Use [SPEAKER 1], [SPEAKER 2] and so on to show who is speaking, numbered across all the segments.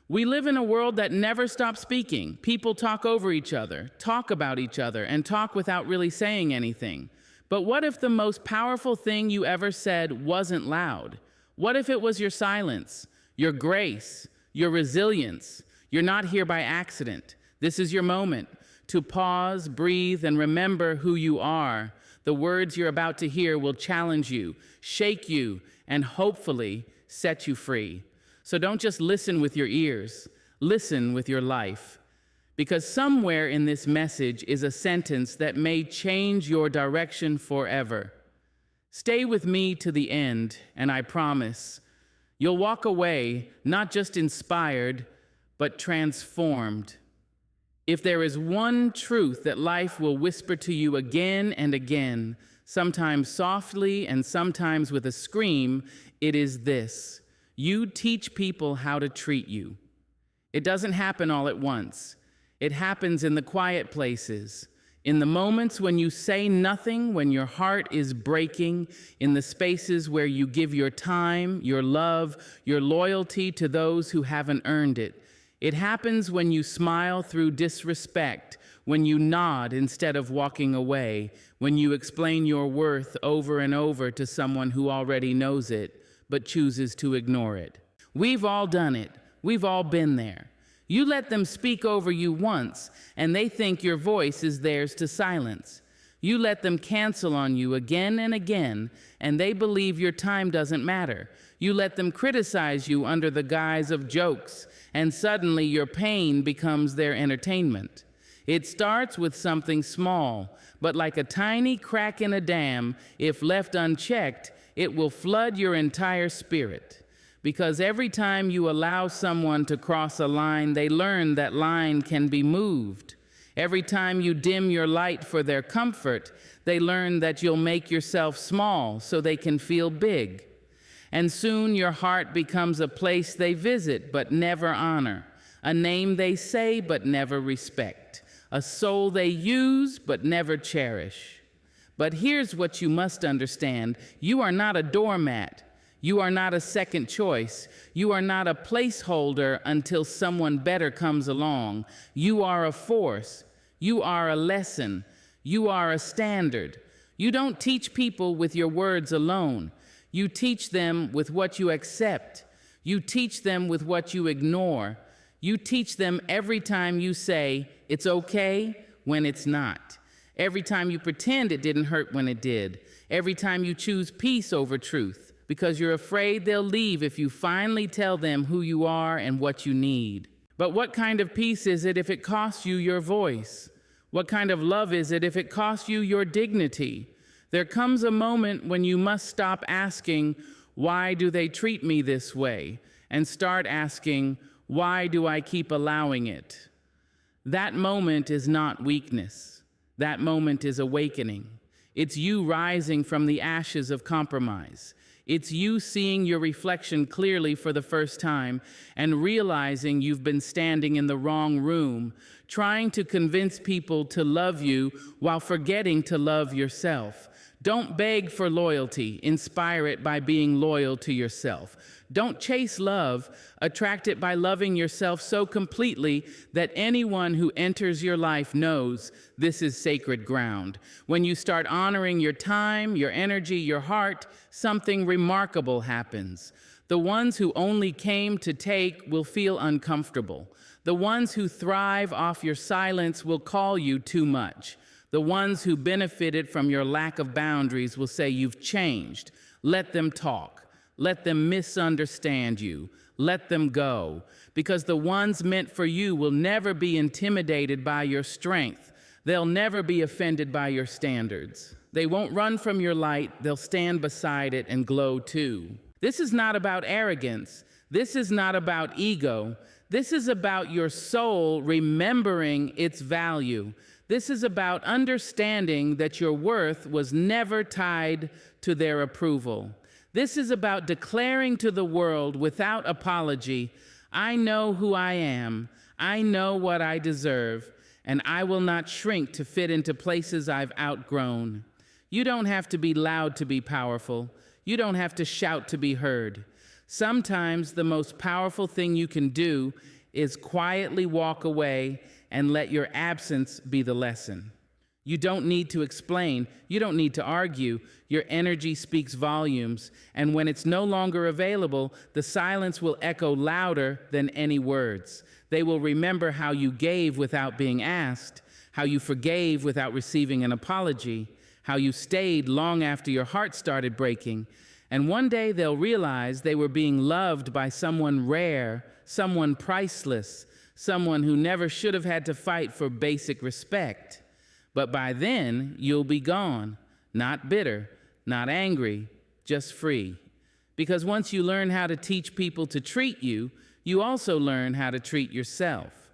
[SPEAKER 1] We live in a world that never stops speaking. People talk over each other, talk about each other, and talk without really saying anything. But what if the most powerful thing you ever said wasn't loud? What if it was your silence, your grace, your resilience? You're not here by accident. This is your moment to pause, breathe, and remember who you are. The words you're about to hear will challenge you, shake you, and hopefully set you free. So don't just listen with your ears, listen with your life. Because somewhere in this message is a sentence that may change your direction forever. Stay with me to the end, and I promise you'll walk away not just inspired, but transformed. If there is one truth that life will whisper to you again and again, sometimes softly and sometimes with a scream, it is this: you teach people how to treat you. It doesn't happen all at once. It happens in the quiet places, in the moments when you say nothing, when your heart is breaking, in the spaces where you give your time, your love, your loyalty to those who haven't earned it. It happens when you smile through disrespect, when you nod instead of walking away, when you explain your worth over and over to someone who already knows it, but chooses to ignore it. We've all done it. We've all been there. You let them speak over you once, and they think your voice is theirs to silence. You let them cancel on you again and again, and they believe your time doesn't matter. You let them criticize you under the guise of jokes, and suddenly your pain becomes their entertainment. It starts with something small, but like a tiny crack in a dam, if left unchecked, it will flood your entire spirit. Because every time you allow someone to cross a line, they learn that line can be moved. Every time you dim your light for their comfort, they learn that you'll make yourself small so they can feel big. And soon your heart becomes a place they visit but never honor, a name they say but never respect, a soul they use but never cherish. But here's what you must understand: you are not a doormat. You are not a second choice. You are not a placeholder until someone better comes along. You are a force. You are a lesson. You are a standard. You don't teach people with your words alone. You teach them with what you accept. You teach them with what you ignore. You teach them every time you say, "It's okay," when it's not. Every time you pretend it didn't hurt when it did. Every time you choose peace over truth, because you're afraid they'll leave if you finally tell them who you are and what you need. But what kind of peace is it if it costs you your voice? What kind of love is it if it costs you your dignity? There comes a moment when you must stop asking, "Why do they treat me this way?" and start asking, "Why do I keep allowing it?" That moment is not weakness. That moment is awakening. It's you rising from the ashes of compromise. It's you seeing your reflection clearly for the first time and realizing you've been standing in the wrong room, trying to convince people to love you while forgetting to love yourself. Don't beg for loyalty. Inspire it by being loyal to yourself. Don't chase love. Attract it by loving yourself so completely that anyone who enters your life knows this is sacred ground. When you start honoring your time, your energy, your heart, something remarkable happens. The ones who only came to take will feel uncomfortable. The ones who thrive off your silence will call you too much. The ones who benefited from your lack of boundaries will say you've changed. Let them talk. Let them misunderstand you. Let them go. Because the ones meant for you will never be intimidated by your strength. They'll never be offended by your standards. They won't run from your light. They'll stand beside it and glow too. This is not about arrogance. This is not about ego. This is about your soul remembering its value. This is about understanding that your worth was never tied to their approval. This is about declaring to the world without apology, "I know who I am, I know what I deserve, and I will not shrink to fit into places I've outgrown." You don't have to be loud to be powerful. You don't have to shout to be heard. Sometimes the most powerful thing you can do is quietly walk away and let your absence be the lesson. You don't need to explain. You don't need to argue. Your energy speaks volumes, and when it's no longer available, the silence will echo louder than any words. They will remember how you gave without being asked, how you forgave without receiving an apology, how you stayed long after your heart started breaking. And one day they'll realize they were being loved by someone rare, someone priceless, someone who never should have had to fight for basic respect. But by then, you'll be gone, not bitter, not angry, just free. Because once you learn how to teach people to treat you, you also learn how to treat yourself.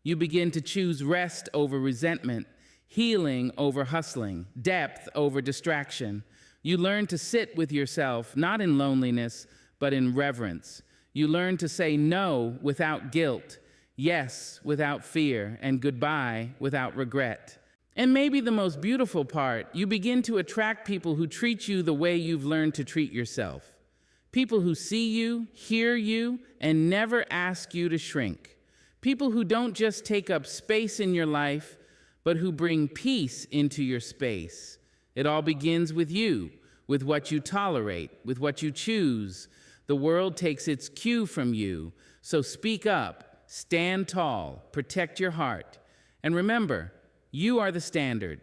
[SPEAKER 1] You begin to choose rest over resentment, healing over hustling, depth over distraction. You learn to sit with yourself, not in loneliness, but in reverence. You learn to say no without guilt, yes without fear, and goodbye without regret. And maybe the most beautiful part, you begin to attract people who treat you the way you've learned to treat yourself. People who see you, hear you, and never ask you to shrink. People who don't just take up space in your life, but who bring peace into your space. It all begins with you, with what you tolerate, with what you choose. The world takes its cue from you. So speak up, stand tall, protect your heart. And remember, you are the standard.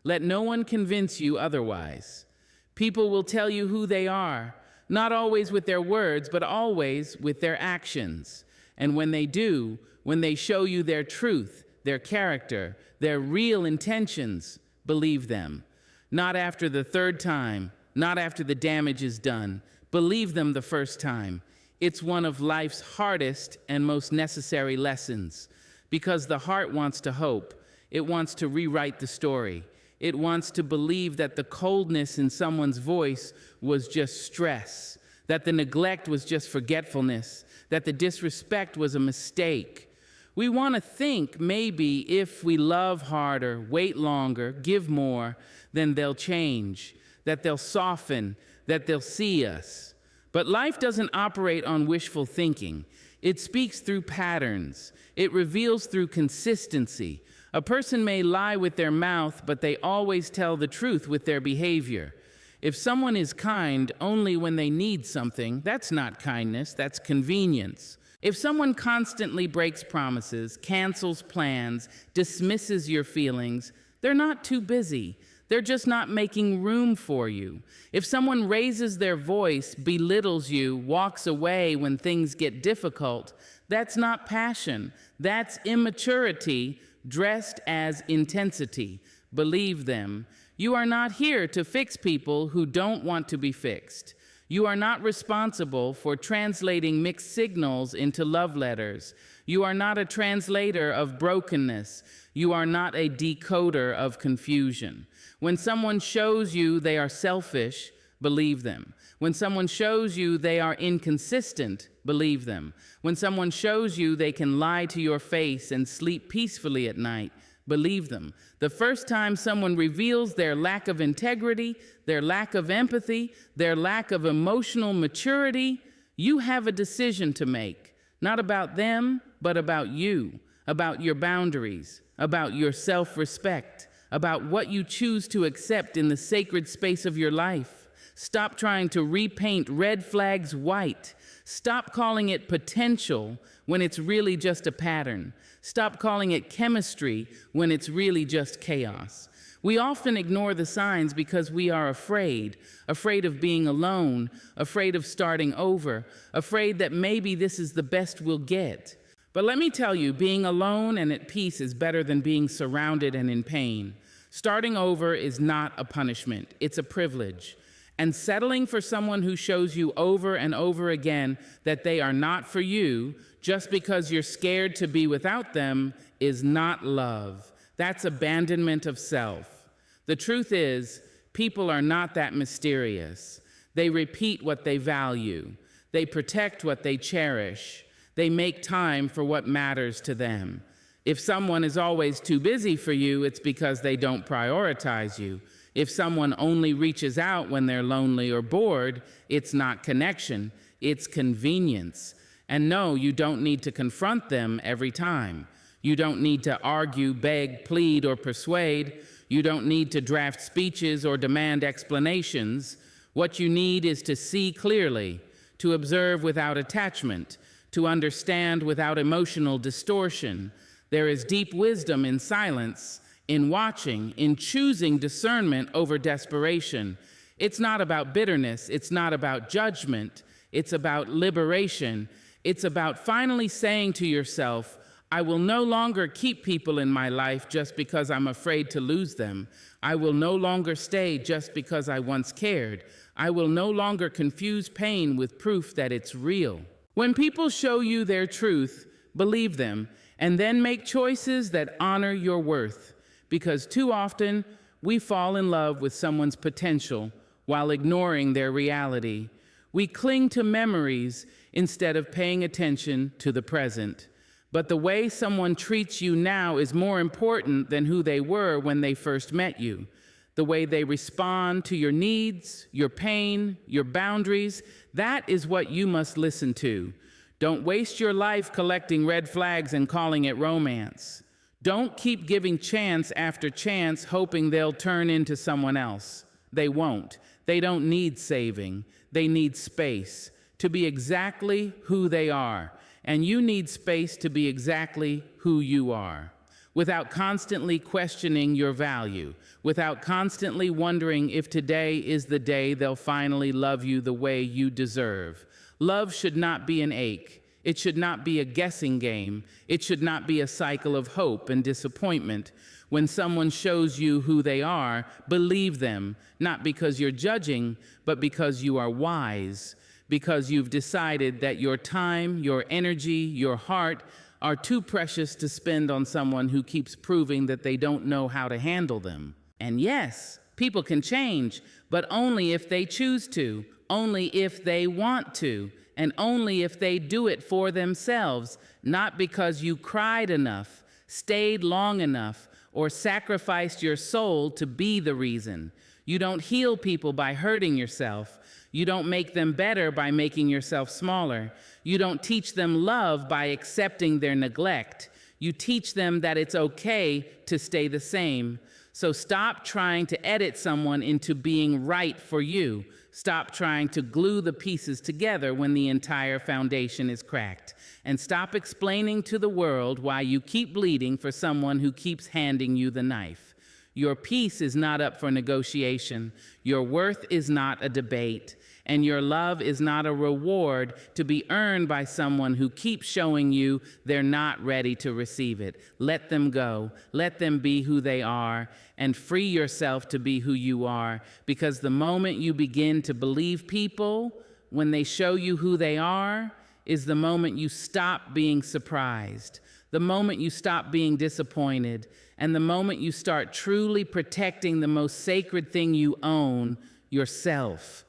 [SPEAKER 1] Let no one convince you otherwise. People will tell you who they are, not always with their words, but always with their actions. And when they do, when they show you their truth, their character, their real intentions, believe them. Not after the third time, not after the damage is done. Believe them the first time. It's one of life's hardest and most necessary lessons, because the heart wants to hope. It wants to rewrite the story. It wants to believe that the coldness in someone's voice was just stress, that the neglect was just forgetfulness, that the disrespect was a mistake. We want to think maybe if we love harder, wait longer, give more, then they'll change, that they'll soften, that they'll see us. But life doesn't operate on wishful thinking. It speaks through patterns. It reveals through consistency. A person may lie with their mouth, but they always tell the truth with their behavior. If someone is kind only when they need something, that's not kindness, that's convenience. If someone constantly breaks promises, cancels plans, dismisses your feelings, they're not too busy. They're just not making room for you. If someone raises their voice, belittles you, walks away when things get difficult, that's not passion. That's immaturity dressed as intensity. Believe them. You are not here to fix people who don't want to be fixed. You are not responsible for translating mixed signals into love letters. You are not a translator of brokenness. You are not a decoder of confusion. When someone shows you they are selfish, believe them. When someone shows you they are inconsistent, believe them. When someone shows you they can lie to your face and sleep peacefully at night, believe them. The first time someone reveals their lack of integrity, their lack of empathy, their lack of emotional maturity, you have a decision to make, not about them, but about you, about your boundaries, about your self-respect, about what you choose to accept in the sacred space of your life. Stop trying to repaint red flags white. Stop calling it potential when it's really just a pattern. Stop calling it chemistry when it's really just chaos. We often ignore the signs because we are afraid of being alone, afraid of starting over, afraid that maybe this is the best we'll get. But let me tell you, being alone and at peace is better than being surrounded and in pain. Starting over is not a punishment, it's a privilege. And settling for someone who shows you over and over again that they are not for you just because you're scared to be without them is not love. That's abandonment of self. The truth is, people are not that mysterious. They repeat what they value. They protect what they cherish. They make time for what matters to them. If someone is always too busy for you, it's because they don't prioritize you. If someone only reaches out when they're lonely or bored, it's not connection, it's convenience. And no, you don't need to confront them every time. You don't need to argue, beg, plead, or persuade. You don't need to draft speeches or demand explanations. What you need is to see clearly, to observe without attachment, to understand without emotional distortion. There is deep wisdom in silence, in watching, in choosing discernment over desperation. It's not about bitterness. It's not about judgment. It's about liberation. It's about finally saying to yourself, I will no longer keep people in my life just because I'm afraid to lose them. I will no longer stay just because I once cared. I will no longer confuse pain with proof that it's real. When people show you their truth, believe them, and then make choices that honor your worth. Because too often, we fall in love with someone's potential while ignoring their reality. We cling to memories instead of paying attention to the present. But the way someone treats you now is more important than who they were when they first met you. The way they respond to your needs, your pain, your boundaries, that is what you must listen to. Don't waste your life collecting red flags and calling it romance. Don't keep giving chance after chance hoping they'll turn into someone else. They won't. They don't need saving. They need space to be exactly who they are. And you need space to be exactly who you are, without constantly questioning your value, without constantly wondering if today is the day they'll finally love you the way you deserve. Love should not be an ache. It should not be a guessing game. It should not be a cycle of hope and disappointment. When someone shows you who they are, believe them, not because you're judging, but because you are wise, because you've decided that your time, your energy, your heart are too precious to spend on someone who keeps proving that they don't know how to handle them. And yes, people can change, but only if they choose to, only if they want to, and only if they do it for themselves, not because you cried enough, stayed long enough, or sacrificed your soul to be the reason. You don't heal people by hurting yourself. You don't make them better by making yourself smaller. You don't teach them love by accepting their neglect. You teach them that it's okay to stay the same. So stop trying to edit someone into being right for you. Stop trying to glue the pieces together when the entire foundation is cracked. And stop explaining to the world why you keep bleeding for someone who keeps handing you the knife. Your peace is not up for negotiation. Your worth is not a debate. And your love is not a reward to be earned by someone who keeps showing you they're not ready to receive it. Let them go. Let them be who they are, and free yourself to be who you are. Because the moment you begin to believe people, when they show you who they are, is the moment you stop being surprised, the moment you stop being disappointed, and the moment you start truly protecting the most sacred thing you own, yourself.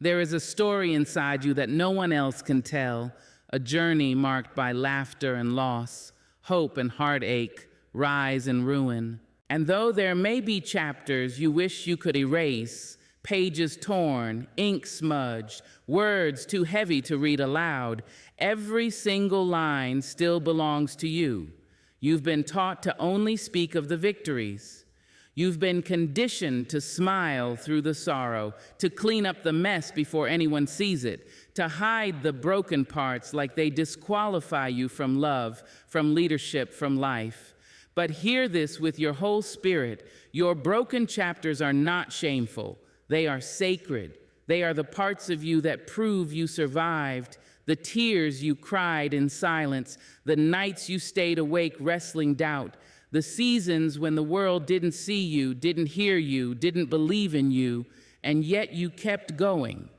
[SPEAKER 1] There is a story inside you that no one else can tell, a journey marked by laughter and loss, hope and heartache, rise and ruin. And though there may be chapters you wish you could erase, pages torn, ink smudged, words too heavy to read aloud, every single line still belongs to you. You've been taught to only speak of the victories. You've been conditioned to smile through the sorrow, to clean up the mess before anyone sees it, to hide the broken parts like they disqualify you from love, from leadership, from life. But hear this with your whole spirit. Your broken chapters are not shameful. They are sacred. They are the parts of you that prove you survived, the tears you cried in silence, the nights you stayed awake wrestling doubt, the seasons when the world didn't see you, didn't hear you, didn't believe in you, and yet you kept going.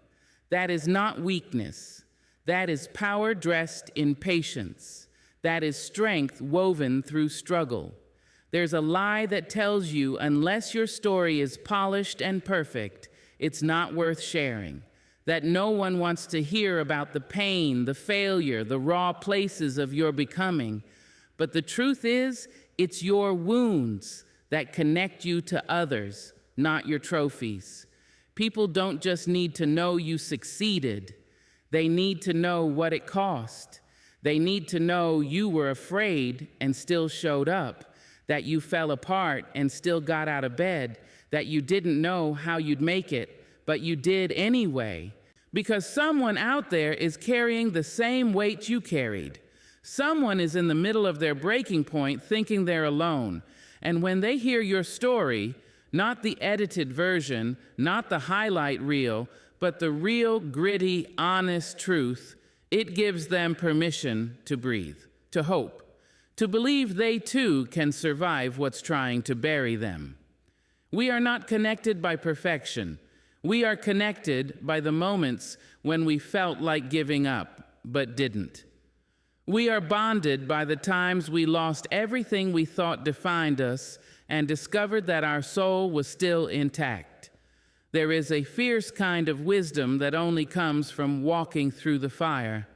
[SPEAKER 1] That is not weakness. That is power dressed in patience. That is strength woven through struggle. There's a lie that tells you unless your story is polished and perfect, it's not worth sharing. That no one wants to hear about the pain, the failure, the raw places of your becoming. But the truth is, it's your wounds that connect you to others, not your trophies. People don't just need to know you succeeded. They need to know what it cost. They need to know you were afraid and still showed up, that you fell apart and still got out of bed, that you didn't know how you'd make it, but you did anyway. Because someone out there is carrying the same weight you carried. Someone is in the middle of their breaking point thinking they're alone. And when they hear your story, not the edited version, not the highlight reel, but the real, gritty, honest truth, it gives them permission to breathe, to hope, to believe they too can survive what's trying to bury them. We are not connected by perfection. We are connected by the moments when we felt like giving up, but didn't. We are bonded by the times we lost everything we thought defined us and discovered that our soul was still intact. There is a fierce kind of wisdom that only comes from walking through the fire.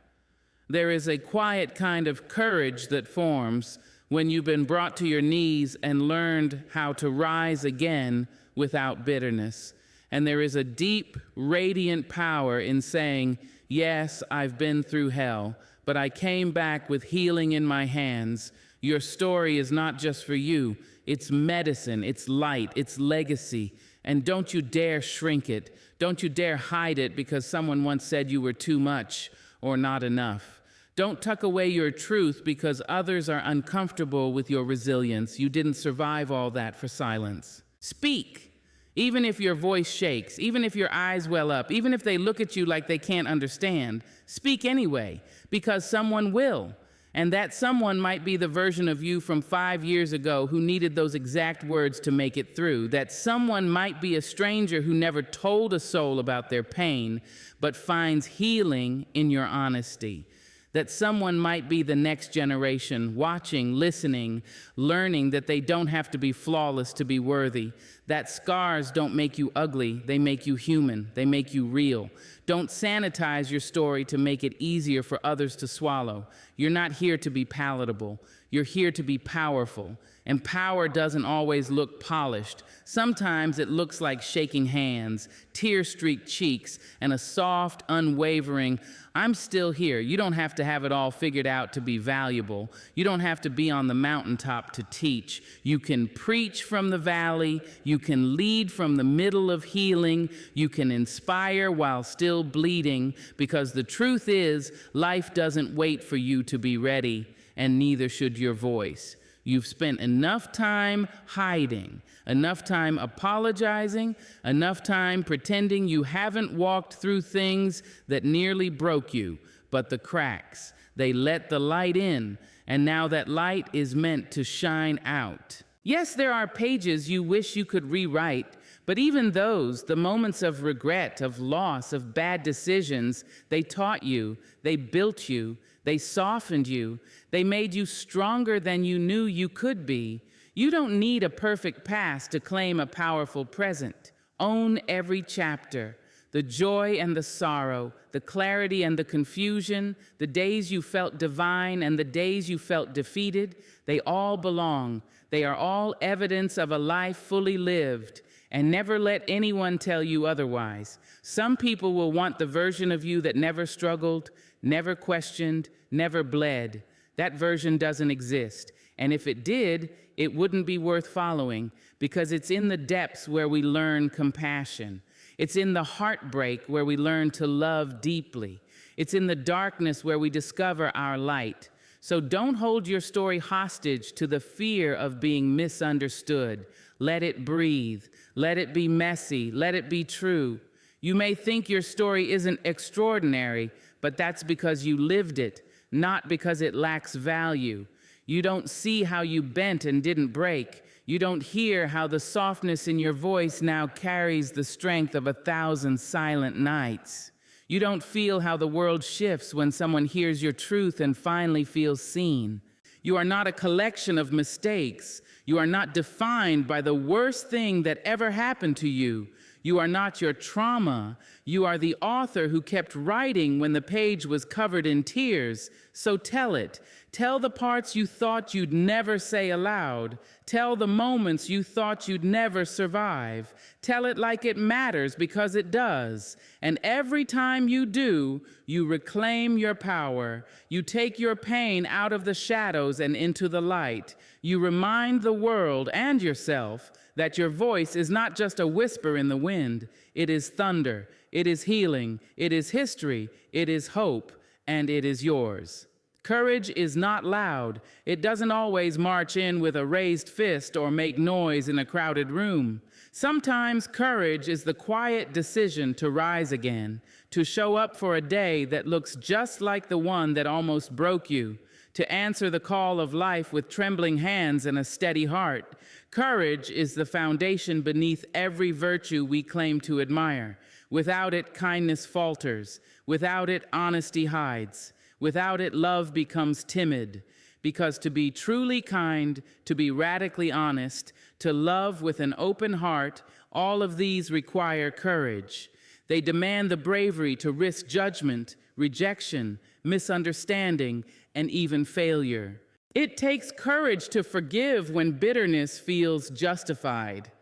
[SPEAKER 1] There is a quiet kind of courage that forms when you've been brought to your knees and learned how to rise again without bitterness. And there is a deep, radiant power in saying, yes, I've been through hell, but I came back with healing in my hands. Your story is not just for you. It's medicine, it's light, it's legacy. And don't you dare shrink it. Don't you dare hide it because someone once said you were too much or not enough. Don't tuck away your truth because others are uncomfortable with your resilience. You didn't survive all that for silence. Speak. Even if your voice shakes, even if your eyes well up, even if they look at you like they can't understand, speak anyway, because someone will. And that someone might be the version of you from 5 years ago who needed those exact words to make it through. That someone might be a stranger who never told a soul about their pain, but finds healing in your honesty. That someone might be the next generation, watching, listening, learning that they don't have to be flawless to be worthy. That scars don't make you ugly, they make you human, they make you real. Don't sanitize your story to make it easier for others to swallow. You're not here to be palatable, you're here to be powerful. And power doesn't always look polished. Sometimes it looks like shaking hands, tear-streaked cheeks, and a soft, unwavering, I'm still here. You don't have to have it all figured out to be valuable. You don't have to be on the mountaintop to teach. You can preach from the valley. You can lead from the middle of healing. You can inspire while still bleeding, because the truth is, life doesn't wait for you to be ready, and neither should your voice. You've spent enough time hiding, enough time apologizing, enough time pretending you haven't walked through things that nearly broke you, but the cracks, they let the light in, and now that light is meant to shine out. Yes, there are pages you wish you could rewrite, but even those, the moments of regret, of loss, of bad decisions, they taught you, they built you, they softened you, they made you stronger than you knew you could be. You don't need a perfect past to claim a powerful present. Own every chapter, the joy and the sorrow, the clarity and the confusion, the days you felt divine and the days you felt defeated, they all belong. They are all evidence of a life fully lived. And never let anyone tell you otherwise. Some people will want the version of you that never struggled, never questioned, never bled. That version doesn't exist. And if it did, it wouldn't be worth following, because it's in the depths where we learn compassion. It's in the heartbreak where we learn to love deeply. It's in the darkness where we discover our light. So don't hold your story hostage to the fear of being misunderstood. Let it breathe. Let it be messy. Let it be true. You may think your story isn't extraordinary, but that's because you lived it, not because it lacks value. You don't see how you bent and didn't break. You don't hear how the softness in your voice now carries the strength of 1,000 silent nights. You don't feel how the world shifts when someone hears your truth and finally feels seen. You are not a collection of mistakes. You are not defined by the worst thing that ever happened to you. You are not your trauma. You are the author who kept writing when the page was covered in tears. So tell it. Tell the parts you thought you'd never say aloud. Tell the moments you thought you'd never survive. Tell it like it matters, because it does. And every time you do, you reclaim your power. You take your pain out of the shadows and into the light. You remind the world and yourself that your voice is not just a whisper in the wind. It is thunder. It is healing. It is history. It is hope. And it is yours. Courage is not loud. It doesn't always march in with a raised fist or make noise in a crowded room. Sometimes courage is the quiet decision to rise again, to show up for a day that looks just like the one that almost broke you, to answer the call of life with trembling hands and a steady heart. Courage is the foundation beneath every virtue we claim to admire. Without it, kindness falters. Without it, honesty hides. Without it, love becomes timid, because to be truly kind, to be radically honest, to love with an open heart, all of these require courage. They demand the bravery to risk judgment, rejection, misunderstanding, and even failure. It takes courage to forgive when bitterness feels justified.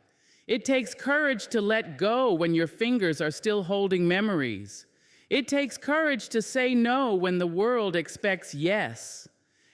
[SPEAKER 1] It takes courage to let go when your fingers are still holding memories. It takes courage to say no when the world expects yes.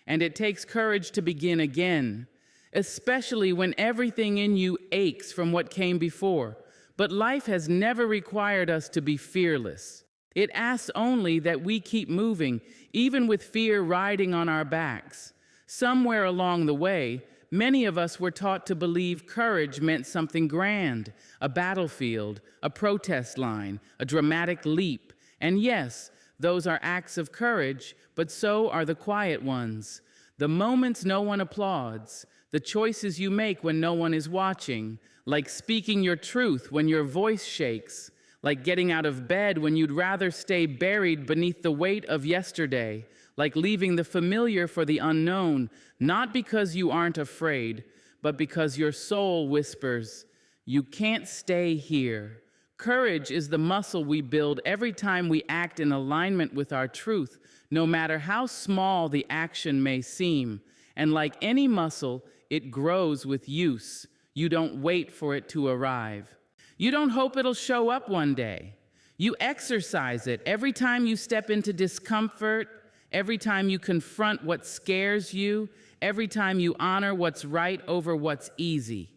[SPEAKER 1] And it takes courage to begin again, especially when everything in you aches from what came before. But life has never required us to be fearless. It asks only that we keep moving, even with fear riding on our backs. Somewhere along the way, many of us were taught to believe courage meant something grand, a battlefield, a protest line, a dramatic leap. And yes, those are acts of courage, but so are the quiet ones. The moments no one applauds, the choices you make when no one is watching, like speaking your truth when your voice shakes, like getting out of bed when you'd rather stay buried beneath the weight of yesterday, like leaving the familiar for the unknown, not because you aren't afraid, but because your soul whispers, "You can't stay here." Courage is the muscle we build every time we act in alignment with our truth, no matter how small the action may seem. And like any muscle, it grows with use. You don't wait for it to arrive. You don't hope it'll show up one day. You exercise it every time you step into discomfort, every time you confront what scares you, every time you honor what's right over what's easy.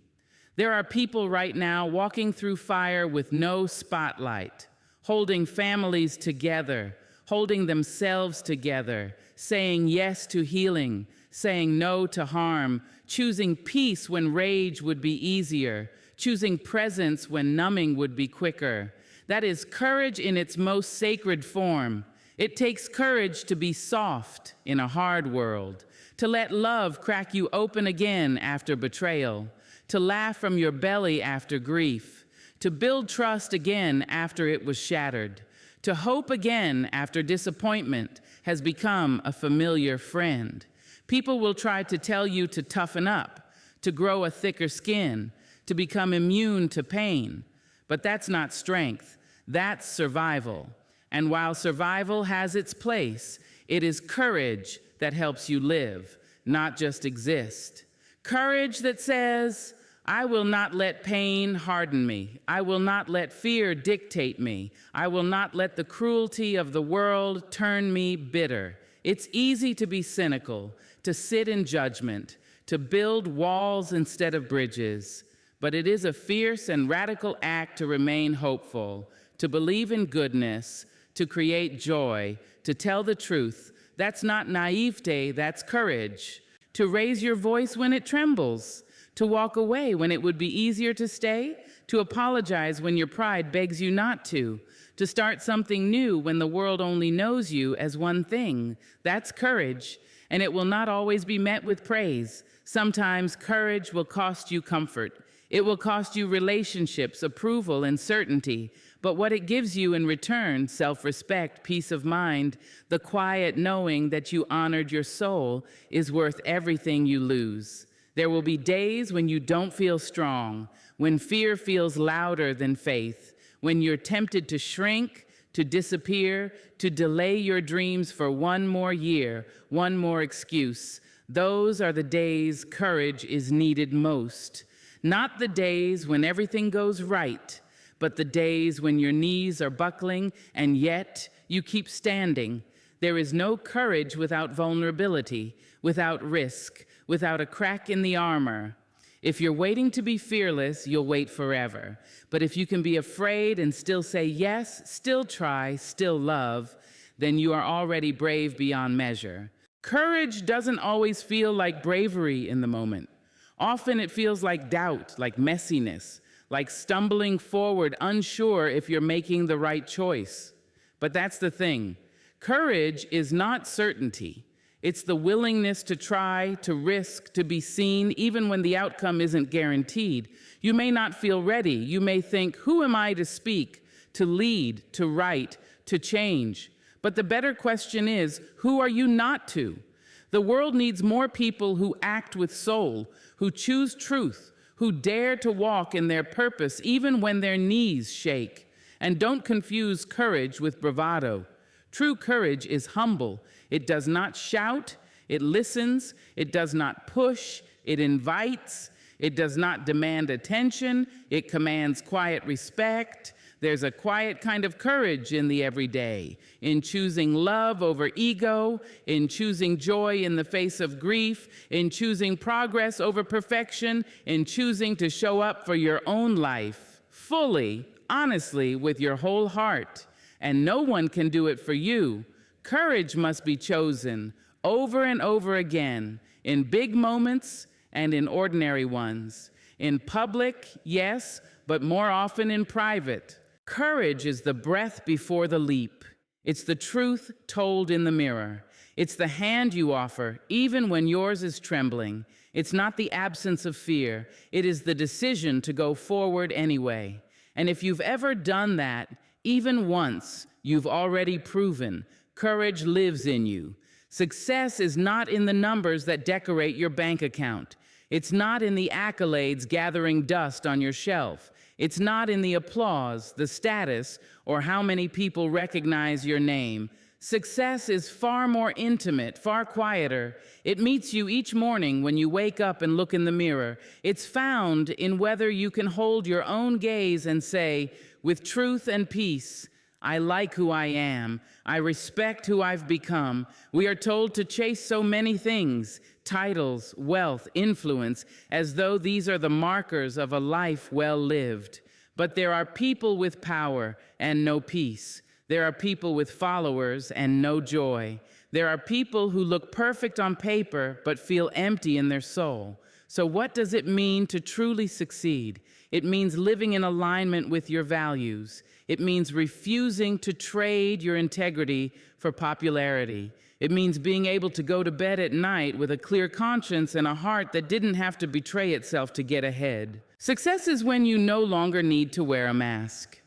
[SPEAKER 1] There are people right now walking through fire with no spotlight, holding families together, holding themselves together, saying yes to healing, saying no to harm, choosing peace when rage would be easier, choosing presence when numbing would be quicker. That is courage in its most sacred form. It takes courage to be soft in a hard world, to let love crack you open again after betrayal, to laugh from your belly after grief, to build trust again after it was shattered, to hope again after disappointment has become a familiar friend. People will try to tell you to toughen up, to grow a thicker skin, to become immune to pain. But that's not strength, that's survival. And while survival has its place, it is courage that helps you live, not just exist. Courage that says, I will not let pain harden me. I will not let fear dictate me. I will not let the cruelty of the world turn me bitter. It's easy to be cynical, to sit in judgment, to build walls instead of bridges. But it is a fierce and radical act to remain hopeful, to believe in goodness, to create joy, to tell the truth. That's not naivete, that's courage. To raise your voice when it trembles, to walk away when it would be easier to stay, to apologize when your pride begs you not to start something new when the world only knows you as one thing. That's courage, and it will not always be met with praise. Sometimes courage will cost you comfort. It will cost you relationships, approval, and certainty. But what it gives you in return, self-respect, peace of mind, the quiet knowing that you honored your soul, is worth everything you lose. There will be days when you don't feel strong, when fear feels louder than faith, when you're tempted to shrink, to disappear, to delay your dreams for one more year, one more excuse. Those are the days courage is needed most. Not the days when everything goes right, but the days when your knees are buckling and yet you keep standing. There is no courage without vulnerability, without risk, without a crack in the armor. If you're waiting to be fearless, you'll wait forever. But if you can be afraid and still say yes, still try, still love, then you are already brave beyond measure. Courage doesn't always feel like bravery in the moment. Often it feels like doubt, like messiness, like stumbling forward, unsure if you're making the right choice. But that's the thing. Courage is not certainty. It's the willingness to try, to risk, to be seen, even when the outcome isn't guaranteed. You may not feel ready. You may think, who am I to speak, to lead, to write, to change? But the better question is, who are you not to? The world needs more people who act with soul, who choose truth, who dare to walk in their purpose even when their knees shake. And don't confuse courage with bravado. True courage is humble. It does not shout, it listens, it does not push, it invites, it does not demand attention, it commands quiet respect. There's a quiet kind of courage in the everyday, in choosing love over ego, in choosing joy in the face of grief, in choosing progress over perfection, in choosing to show up for your own life fully, honestly, with your whole heart. And no one can do it for you. Courage must be chosen over and over again, in big moments and in ordinary ones. In public, yes, but more often in private. Courage is the breath before the leap. It's the truth told in the mirror. It's the hand you offer, even when yours is trembling. It's not the absence of fear. It is the decision to go forward anyway. And if you've ever done that, even once, you've already proven courage lives in you. Success is not in the numbers that decorate your bank account. It's not in the accolades gathering dust on your shelf. It's not in the applause, the status, or how many people recognize your name. Success is far more intimate, far quieter. It meets you each morning when you wake up and look in the mirror. It's found in whether you can hold your own gaze and say, with truth and peace, I like who I am. I respect who I've become. We are told to chase so many things, titles, wealth, influence, as though these are the markers of a life well lived. But there are people with power and no peace. There are people with followers and no joy. There are people who look perfect on paper but feel empty in their soul. So what does it mean to truly succeed? It means living in alignment with your values. It means refusing to trade your integrity for popularity. It means being able to go to bed at night with a clear conscience and a heart that didn't have to betray itself to get ahead. Success is when you no longer need to wear a mask.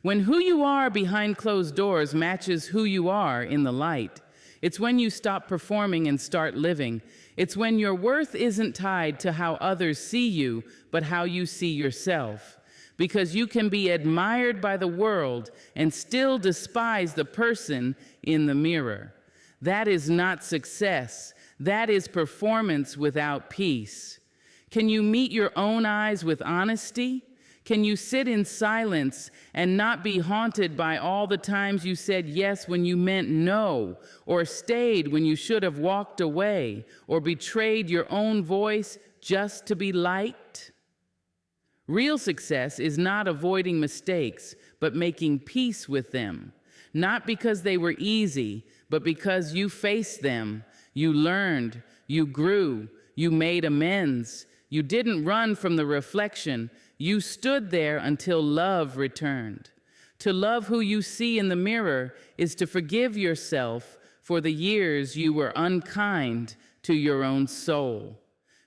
[SPEAKER 1] When who you are behind closed doors matches who you are in the light. It's when you stop performing and start living. It's when your worth isn't tied to how others see you, but how you see yourself. Because you can be admired by the world and still despise the person in the mirror. That is not success. That is performance without peace. Can you meet your own eyes with honesty? Can you sit in silence and not be haunted by all the times you said yes when you meant no, or stayed when you should have walked away, or betrayed your own voice just to be liked? Real success is not avoiding mistakes, but making peace with them. Not because they were easy, but because you faced them. You learned, you grew, you made amends. You didn't run from the reflection. You stood there until love returned. To love who you see in the mirror is to forgive yourself for the years you were unkind to your own soul,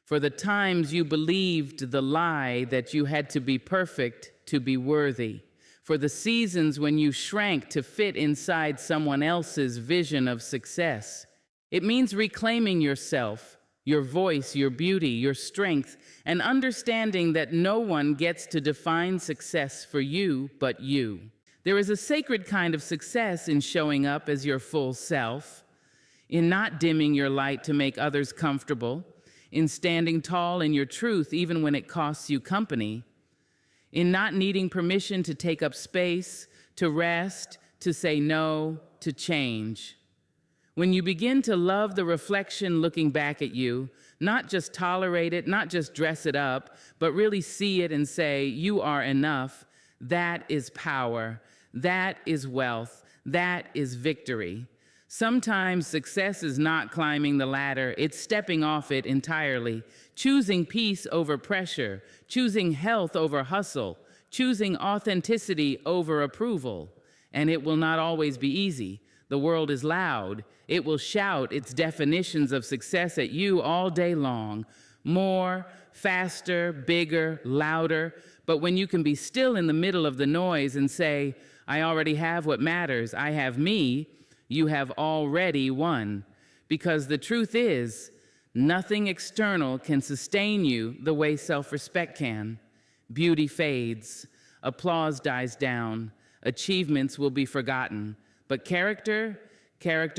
[SPEAKER 1] for the times you believed the lie that you had to be perfect to be worthy, for the seasons when you shrank to fit inside someone else's vision of success. It means reclaiming yourself, your voice, your beauty, your strength, and understanding that no one gets to define success for you but you. There is a sacred kind of success in showing up as your full self, in not dimming your light to make others comfortable, in standing tall in your truth even when it costs you company, in not needing permission to take up space, to rest, to say no, to change. When you begin to love the reflection looking back at you, not just tolerate it, not just dress it up, but really see it and say, you are enough, that is power, that is wealth, that is victory. Sometimes success is not climbing the ladder, it's stepping off it entirely, choosing peace over pressure, choosing health over hustle, choosing authenticity over approval. And it will not always be easy. The world is loud. It will shout its definitions of success at you all day long. More, faster, bigger, louder. But when you can be still in the middle of the noise and say, I already have what matters, I have me, you have already won. Because the truth is, nothing external can sustain you the way self-respect can. Beauty fades, applause dies down, achievements will be forgotten. But character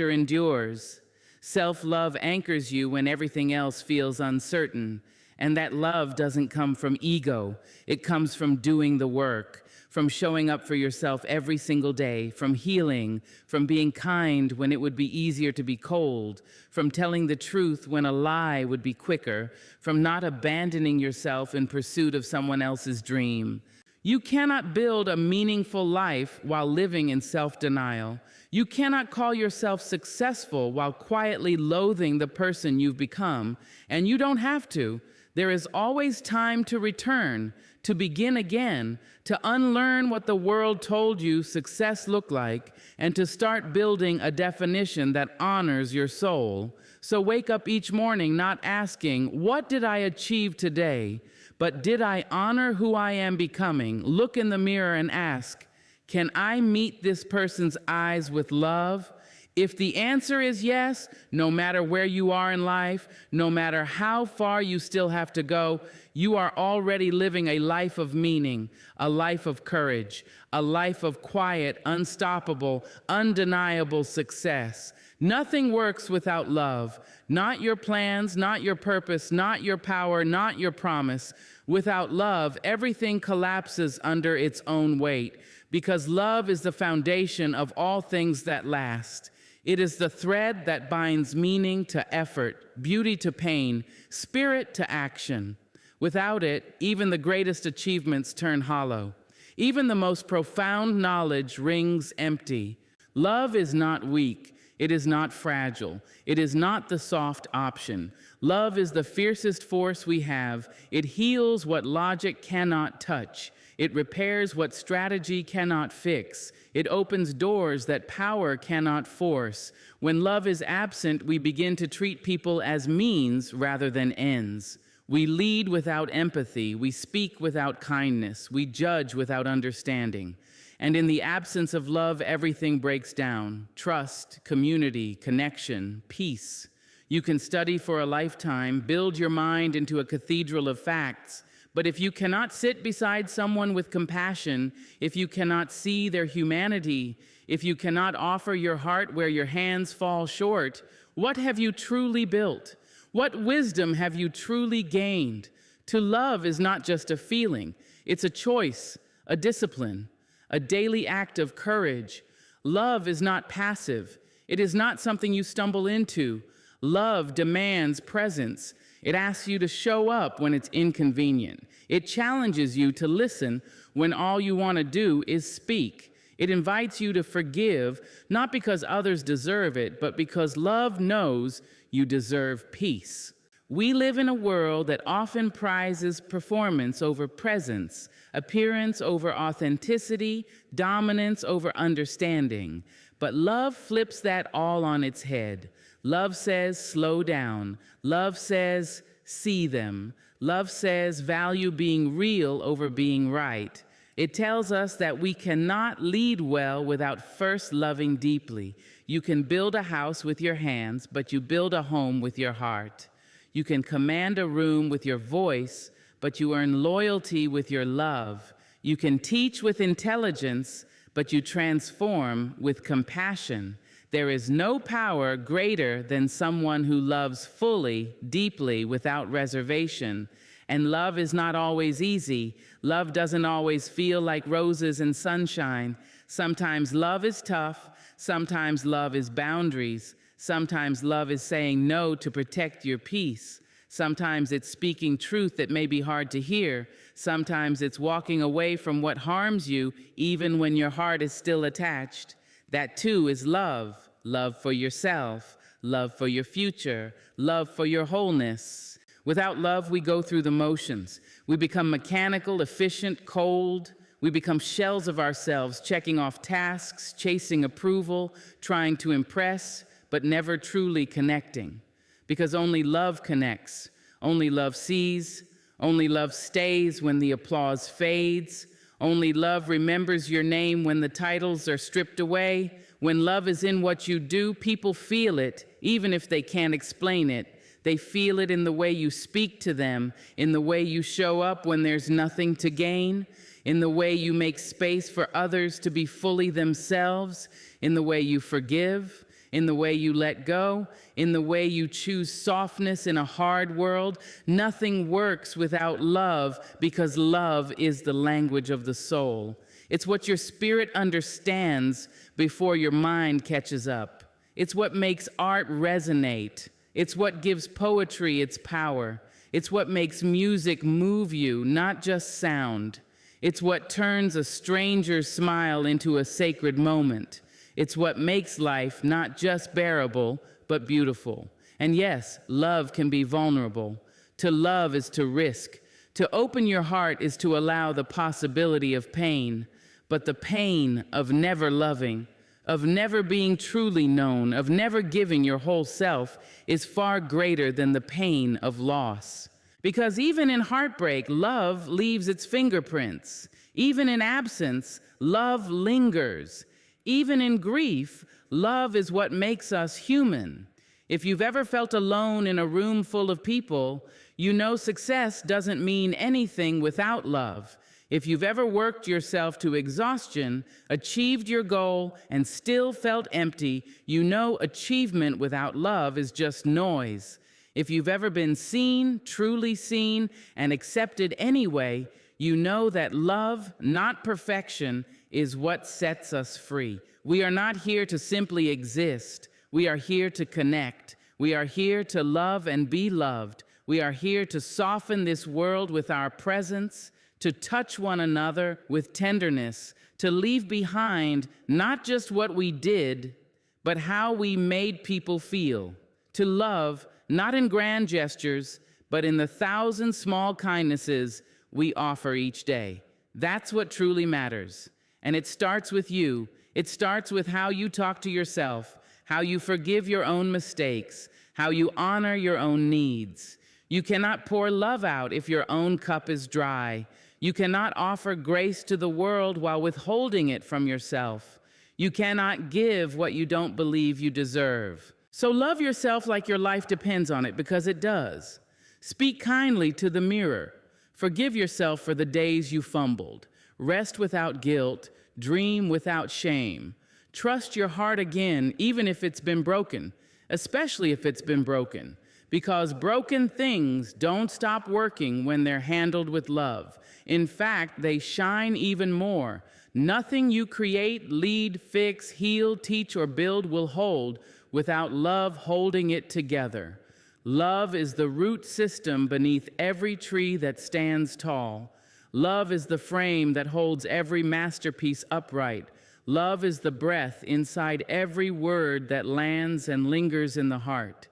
[SPEAKER 1] endures. Self-love anchors you when everything else feels uncertain. And that love doesn't come from ego. It comes from doing the work, from showing up for yourself every single day, from healing, from being kind when it would be easier to be cold, from telling the truth when a lie would be quicker, from not abandoning yourself in pursuit of someone else's dream. You cannot build a meaningful life while living in self-denial. You cannot call yourself successful while quietly loathing the person you've become, and you don't have to. There is always time to return, to begin again, to unlearn what the world told you success looked like, and to start building a definition that honors your soul. So wake up each morning not asking, what did I achieve today? But did I honor who I am becoming? Look in the mirror and ask, can I meet this person's eyes with love? If the answer is yes, no matter where you are in life, no matter how far you still have to go, you are already living a life of meaning, a life of courage, a life of quiet, unstoppable, undeniable success. Nothing works without love. Not your plans, not your purpose, not your power, not your promise. Without love, everything collapses under its own weight, because love is the foundation of all things that last. It is the thread that binds meaning to effort, beauty to pain, spirit to action. Without it, even the greatest achievements turn hollow. Even the most profound knowledge rings empty. Love is not weak. It is not fragile. It is not the soft option. Love is the fiercest force we have. It heals what logic cannot touch. It repairs what strategy cannot fix. It opens doors that power cannot force. When love is absent, we begin to treat people as means rather than ends. We lead without empathy. We speak without kindness. We judge without understanding. And in the absence of love, everything breaks down. Trust, community, connection, peace. You can study for a lifetime, build your mind into a cathedral of facts, but if you cannot sit beside someone with compassion, if you cannot see their humanity, if you cannot offer your heart where your hands fall short, what have you truly built? What wisdom have you truly gained? To love is not just a feeling, it's a choice, a discipline, a daily act of courage. Love is not passive. It is not something you stumble into. Love demands presence. It asks you to show up when it's inconvenient. It challenges you to listen when all you want to do is speak. It invites you to forgive, not because others deserve it, but because love knows you deserve peace. We live in a world that often prizes performance over presence, appearance over authenticity, dominance over understanding. But love flips that all on its head. Love says, slow down. Love says, see them. Love says, value being real over being right. It tells us that we cannot lead well without first loving deeply. You can build a house with your hands, but you build a home with your heart. You can command a room with your voice, but you earn loyalty with your love. You can teach with intelligence, but you transform with compassion. There is no power greater than someone who loves fully, deeply, without reservation. And love is not always easy. Love doesn't always feel like roses and sunshine. Sometimes love is tough. Sometimes love is boundaries. Sometimes love is saying no to protect your peace. Sometimes it's speaking truth that may be hard to hear. Sometimes it's walking away from what harms you, even when your heart is still attached. That too is love. Love for yourself, love for your future, love for your wholeness. Without love, we go through the motions. We become mechanical, efficient, cold. We become shells of ourselves, checking off tasks, chasing approval, trying to impress, but never truly connecting. Because only love connects, only love sees, only love stays when the applause fades, only love remembers your name when the titles are stripped away. When love is in what you do, people feel it, even if they can't explain it. They feel it in the way you speak to them, in the way you show up when there's nothing to gain, in the way you make space for others to be fully themselves, in the way you forgive, in the way you let go, in the way you choose softness in a hard world. Nothing works without love because love is the language of the soul. It's what your spirit understands before your mind catches up. It's what makes art resonate. It's what gives poetry its power. It's what makes music move you, not just sound. It's what turns a stranger's smile into a sacred moment. It's what makes life not just bearable, but beautiful. And yes, love can be vulnerable. To love is to risk. To open your heart is to allow the possibility of pain. But the pain of never loving, of never being truly known, of never giving your whole self is far greater than the pain of loss. Because even in heartbreak, love leaves its fingerprints. Even in absence, love lingers. Even in grief, love is what makes us human. If you've ever felt alone in a room full of people, you know success doesn't mean anything without love. If you've ever worked yourself to exhaustion, achieved your goal, and still felt empty, you know achievement without love is just noise. If you've ever been seen, truly seen, and accepted anyway, you know that love, not perfection, is what sets us free. We are not here to simply exist. We are here to connect. We are here to love and be loved. We are here to soften this world with our presence, to touch one another with tenderness, to leave behind not just what we did, but how we made people feel. To love, not in grand gestures, but in the 1,000 small kindnesses we offer each day. That's what truly matters. And it starts with you. It starts with how you talk to yourself, how you forgive your own mistakes, how you honor your own needs. You cannot pour love out if your own cup is dry. You cannot offer grace to the world while withholding it from yourself. You cannot give what you don't believe you deserve. So love yourself like your life depends on it, because it does. Speak kindly to the mirror. Forgive yourself for the days you fumbled. Rest without guilt. Dream without shame. Trust your heart again, even if it's been broken, especially if it's been broken, because broken things don't stop working when they're handled with love. In fact, they shine even more. Nothing you create, lead, fix, heal, teach, or build will hold without love holding it together. Love is the root system beneath every tree that stands tall. Love is the frame that holds every masterpiece upright. Love is the breath inside every word that lands and lingers in the heart.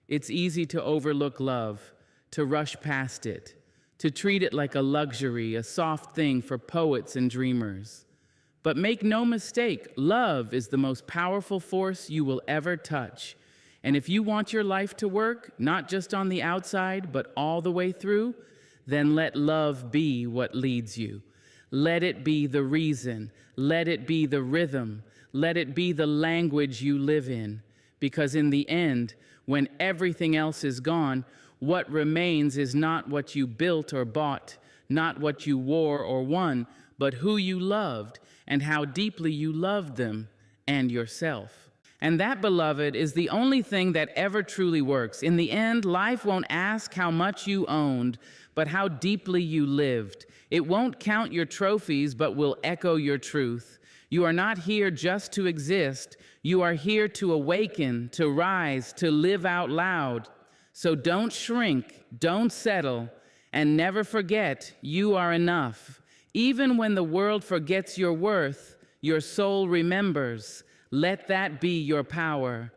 [SPEAKER 1] It's easy to overlook love, to rush past it, to treat it like a luxury, a soft thing for poets and dreamers. But make no mistake, love is the most powerful force you will ever touch. And if you want your life to work, not just on the outside, but all the way through, then let love be what leads you. Let it be the reason. Let it be the rhythm. Let it be the language you live in. Because in the end, when everything else is gone, what remains is not what you built or bought, not what you wore or won, but who you loved. and how deeply you loved them and yourself. And that, beloved, is the only thing that ever truly works. In the end, life won't ask how much you owned, but how deeply you lived. It won't count your trophies, but will echo your truth. You are not here just to exist. You are here to awaken, to rise, to live out loud. So don't shrink, don't settle, and never forget you are enough. Even when the world forgets your worth, your soul remembers. Let that be your power.